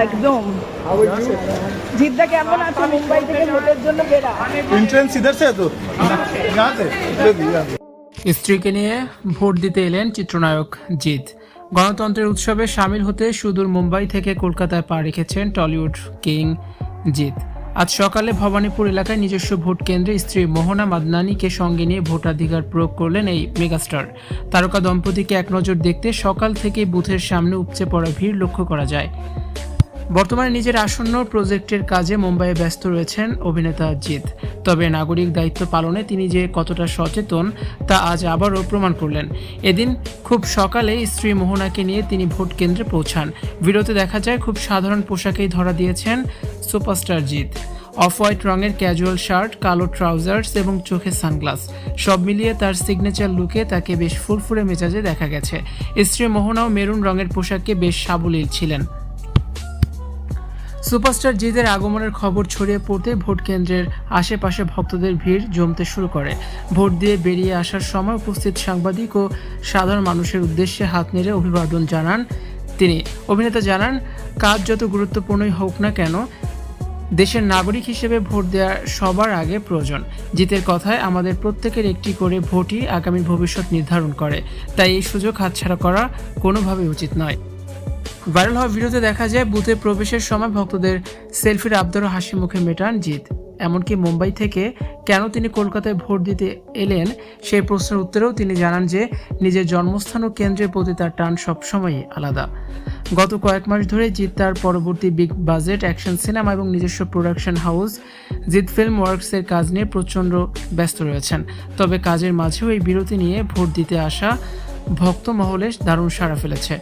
একদম জিদ্দা কেমন আছে? মুম্বাই থেকে ভোটের জন্য বেরা। एंट्रेंस इधर से है तो यहाँ से স্ত্রীকে নিয়ে ভোট দিতে এলেন চিত্রনায়ক জিৎ। গণতন্ত্রের উৎসবে সামিল হতে সুদূর মুম্বাই থেকে কলকাতায় পা রেখেছেন টলিউড কিং জিৎ। আজ সকালে ভবানীপুর এলাকায় নিজস্ব ভোট কেন্দ্রে স্ত্রী মোহনা মাদনানিকে সঙ্গে নিয়ে ভোটাধিকার প্রয়োগ করলেন এই মেগাস্টার তারকা দম্পতিকে এক নজর দেখতে সকাল থেকে বুথের সামনে উপচে পড়া ভিড় লক্ষ্য করা যায়। বর্তমানে নিজের আসন্ন প্রজেক্টের কাজে মুম্বাইয়ে ব্যস্ত রয়েছেন অভিনেতা জিৎ। তবে নাগরিক দায়িত্ব পালনে তিনি যে কতটা সচেতন তা আজ আবারও প্রমাণ করলেন। এদিন খুব সকালে স্ত্রী মোহনাকে নিয়ে তিনি ভোট কেন্দ্রে পৌঁছান। ভিডিওতে দেখা যায় খুব সাধারণ পোশাকেই ধরা দিয়েছেন সুপারস্টার জিৎ। অফ হোয়াইট রঙের ক্যাজুয়াল শার্ট, কালো ট্রাউজার্স এবং চোখে সানগ্লাস, সব মিলিয়ে তার সিগনেচার লুকে তাকে বেশ ফুরফুরে মেজাজে দেখা গেছে। স্ত্রী মোহনাও মেরুন রঙের পোশাকে বেশ সাবলীল ছিলেন। সুপারস্টার জিতের আগমনের খবর ছড়িয়ে পড়তে ভোট কেন্দ্রের আশেপাশে ভক্তদের ভিড় জমতে শুরু করে। ভোট দিয়ে বেরিয়ে আসার সময় উপস্থিত সাংবাদিক ও সাধারণ মানুষের উদ্দেশ্যে হাত নেড়ে অভিবাদন জানান তিনি। অভিনেতা জানান, কাজ যত গুরুত্বপূর্ণই হোক না কেন, দেশের নাগরিক হিসেবে ভোট দেওয়া সবার আগে প্রয়োজন। জিতের কথায়, আমাদের প্রত্যেকের একটি করে ভোটই আগামী ভবিষ্যৎ নির্ধারণ করে, তাই এই সুযোগ হাতছাড়া করা কোনোভাবেই উচিত নয়। ভাইরাল হওয়া ভিডিওতে দেখা যায় বুথে প্রবেশের সময় ভক্তদের সেলফির আবদারও হাসি মুখে মেটান জিৎ। এমনকি মুম্বাই থেকে কেন তিনি কলকাতায় ভোট দিতে এলেন সেই প্রশ্নের উত্তরেও তিনি জানান যে নিজের জন্মস্থান ও কেন্দ্রের প্রতি তার টান সবসময়ই আলাদা। গত কয়েক মাস ধরে জিৎ তার পরবর্তী বিগ বাজেট অ্যাকশন সিনেমা এবং নিজস্ব প্রোডাকশন হাউস জিৎ ফিল্ম ওয়ার্কসের কাজ নিয়ে প্রচণ্ড ব্যস্ত রয়েছেন। তবে কাজের মাঝেও এই বিরতি নিয়ে ভোট দিতে আসা ভক্ত মহলে দারুণ সাড়া ফেলেছে।